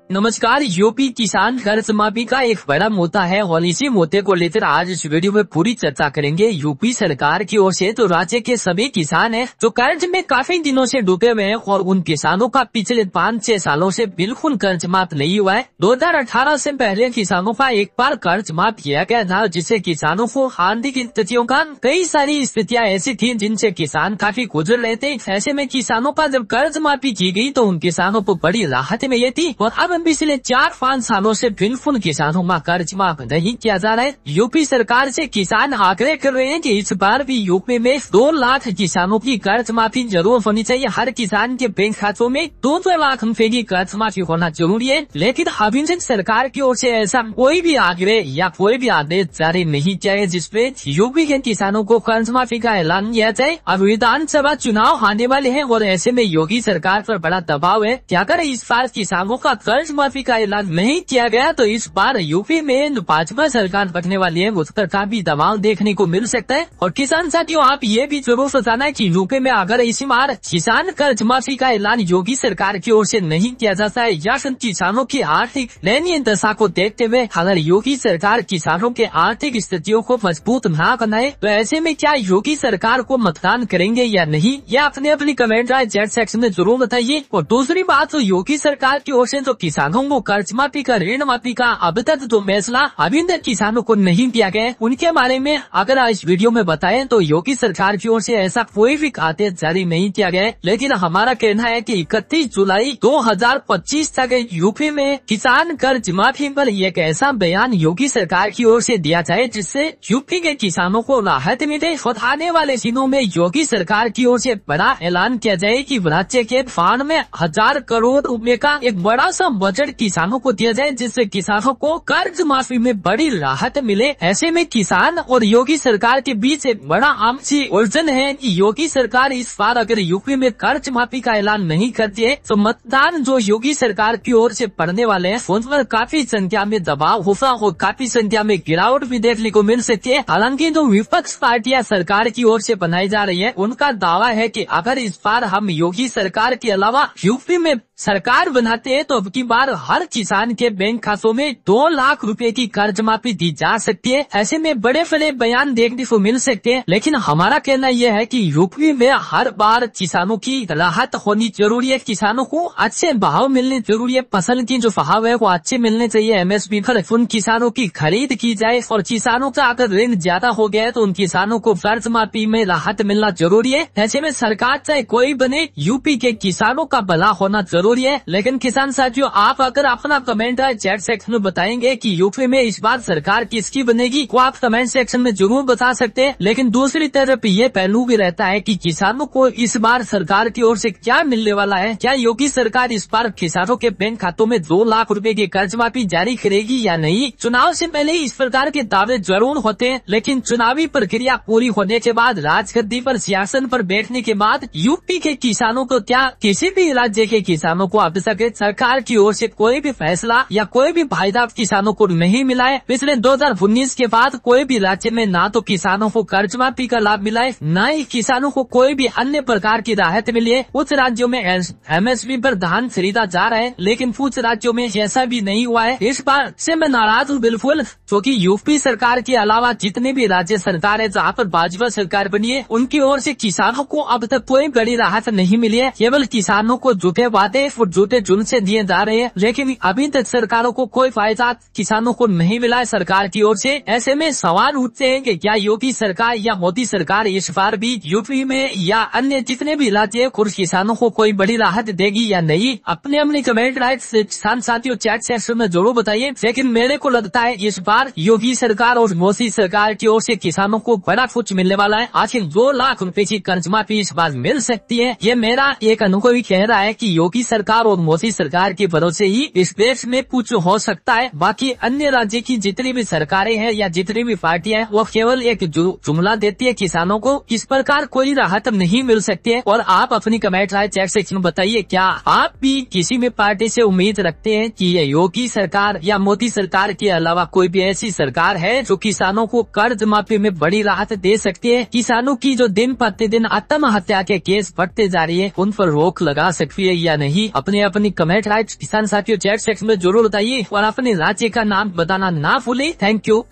नमस्कार। यूपी किसान कर्ज माफी का एक बड़ा मुद्दा है और इसी मुद्दे को लेकर आज इस वीडियो में पूरी चर्चा करेंगे। यूपी सरकार की ओर से तो राज्य के सभी किसान हैं जो कर्ज में काफी दिनों से डूबे हुए हैं और उन किसानों का पिछले 5-6 सालों से बिल्कुल कर्ज माफ नहीं हुआ है। 2018 से पहले किसानों का एक बार कर्ज माफ किया गया था, जिससे किसानों को आर्थिक स्थितियों का कई सारी स्थितियाँ ऐसी थी जिनसे किसान काफी गुजर रहे थे। ऐसे में किसानों का जब कर्ज माफी की गई तो उन किसानों को बड़ी राहत मिली थी और अब पिछले 4-5 सालों से बिल्कुल किसानों का कर्ज माफ नहीं किया जा रहा है। यूपी सरकार से किसान आग्रह कर रहे हैं कि इस बार भी यूपी में 2 लाख किसानों की कर्ज माफी जरूर होनी चाहिए। हर किसान के बैंक खातों में 2 लाख रुपए की कर्ज माफी होना जरूरी है। लेकिन अभी तक सरकार की ओर से ऐसा कोई भी आग्रह या कोई भी आदेश जारी नहीं किया है जिसपे यूपी के किसानों को कर्ज माफी का ऐलान किया जाए। अब विधानसभा चुनाव आने वाले हैं और ऐसे में योगी सरकार पर बड़ा दबाव है कि अगर इस बार किसानों का कर्ज माफी का ऐलान नहीं किया गया तो इस बार यूपी में भाजपा सरकार बनने वाली है, उस पर काफी दबाव देखने को मिल सकता है। और किसान साथियों, आप ये भी जरूर बताना कि यूपी में अगर इसी बार किसान कर्ज माफी का ऐलान योगी सरकार की ओर से नहीं किया जाता है या फिर किसानों की आर्थिक दयनीय दशा को देखते हुए अगर योगी सरकार किसानों के आर्थिक स्थितियों को मजबूत न बनाए तो ऐसे में क्या योगी सरकार को मतदान करेंगे या नहीं, यह अपनी कमेंट राय चैट सेक्शन में जरूर बताइए। और दूसरी बात, तो योगी सरकार की ओर से तो किसानों को कर्ज माफी का, ऋण माफी का अब तक जो फैसला अभी तक किसानों को नहीं दिया गया, उनके बारे में अगर आज वीडियो में बताएं तो योगी सरकार की ओर से ऐसा कोई भी आदेश जारी नहीं किया गया है। लेकिन हमारा कहना है कि 31 जुलाई 2025 तक यूपी में किसान कर्ज माफी पर एक ऐसा बयान योगी सरकार की ओर से दिया जाए जिससे यूपी के किसानों को राहत मिले। आने वाले दिनों में योगी सरकार की ओर से बड़ा ऐलान किया जाए कि राज्य के फांड में 1000 करोड़ रुपए का एक बड़ा सा बजट किसानों को दिया जाए जिससे किसानों को कर्ज माफी में बड़ी राहत मिले। ऐसे में किसान और योगी सरकार के बीच एक बड़ा आपसी उलझन है कि योगी सरकार इस बार अगर यूपी में कर्ज माफी का ऐलान नहीं करती है तो मतदान जो योगी सरकार की ओर से पड़ने वाले हैं उन पर काफी संख्या में दबाव होगा और काफी संख्या में गिरावट भी देखने को मिल सकती है। हालांकि जो विपक्ष पार्टियां सरकार की ओर से बनाई जा रही है उनका दावा है कि अगर इस बार हम योगी सरकार के अलावा यूपी में सरकार बनाते हैं तो अब की बार हर किसान के बैंक खातों में 2 लाख रुपए की कर्ज माफी दी जा सकती है। ऐसे में बड़े बड़े बयान देखने को मिल सकते हैं, लेकिन हमारा कहना यह है कि यूपी में हर बार किसानों की राहत होनी जरूरी है। किसानों को अच्छे भाव मिलने जरूरी है, फसल की जो भाव है वो अच्छे मिलने चाहिए। MSP पर उन किसानों की खरीद की जाए और किसानों का अगर ऋण ज्यादा हो गया है तो उन किसानों को कर्ज माफी में राहत मिलना जरूरी है। ऐसे में सरकार चाहे कोई बने, यूपी के किसानों का भला होना जरूरी है। लेकिन किसान साथियों, आप अगर अपना कमेंट चैट सेक्शन में बताएंगे कि यूपी में इस बार सरकार किसकी बनेगी वो आप कमेंट सेक्शन में जरूर बता सकते हैं। लेकिन दूसरी तरफ ये पहलू भी रहता है कि किसानों को इस बार सरकार की ओर से क्या मिलने वाला है। क्या योगी सरकार इस बार किसानों के बैंक खातों में 2 लाख रुपए की कर्ज माफी जारी करेगी या नहीं। चुनाव से पहले इस प्रकार के दावे जरूर होते हैं, लेकिन चुनावी प्रक्रिया पूरी होने के बाद, राजगद्दी पर सियासन पर बैठने के बाद यूपी के किसानों को क्या किसी भी राज्य के किसानों को अब तक सरकार की ओर से कोई भी फैसला या कोई भी फायदा किसानों को नहीं मिला है। पिछले 2019 के बाद कोई भी राज्य में ना तो किसानों को कर्ज माफी का लाभ मिला है, न ही किसानों को कोई भी अन्य प्रकार की राहत मिली है। कुछ राज्यों में MSP पर धान खरीदा जा रहा है, लेकिन कुछ राज्यों में ऐसा भी नहीं हुआ है। इस बात से मैं नाराज हूँ बिल्कुल, क्योंकि यूपी सरकार के अलावा जितने भी राज्य सरकार है जहाँ पर भाजपा सरकार बनी है उनकी ओर से किसानों को अब तक कोई बड़ी राहत नहीं मिली है। केवल किसानों को झूठे वादे और झूठे जुल्म से दिए जा रहे हैं, लेकिन अभी तक सरकारों को कोई फायदा किसानों को नहीं मिला है सरकार की ओर से। ऐसे में सवाल उठते हैं कि क्या योगी सरकार या मोदी सरकार इस बार भी यूपी में या अन्य जितने भी राज्य कुछ किसानों को कोई बड़ी राहत देगी या नहीं। अपने कमेंट राइट किसान साथियों चैट सेक्शन में जरूर बताइए। लेकिन मेरे को लगता है इस बार योगी सरकार और मोदी सरकार की ओर से किसानों को बड़ा कुछ मिलने वाला है। आखिर 2 लाख रुपए की कर्ज माफी इस बार मिल सकती है। ये मेरा एक अनुभवी कह रहा है कि योगी सरकार और मोदी सरकार के भरोसे ही इस देश में कुछ हो सकता है। बाकी अन्य राज्य की जितनी भी सरकारें हैं या जितनी भी पार्टियां हैं वो केवल एक जुमला देती है किसानों को, इस प्रकार कोई राहत नहीं मिल सकती है। और आप अपनी कमेंट राय चैट सेक्शन में बताइए, क्या आप भी किसी भी पार्टी से उम्मीद रखते हैं कि ये योगी सरकार या मोदी सरकार के अलावा कोई भी ऐसी सरकार है जो किसानों को कर्ज माफी में बड़ी राहत दे सकती है। किसानों की जो दिन प्रतिदिन आत्महत्या के केस बढ़ते जा रही है उन पर रोक लगा सकती है या नहीं। अपनी कमेंट राइट किसान साथियों चैट सेक्शन में जरूर बताइए और अपने राज्य का नाम बताना ना भूले। Thank you.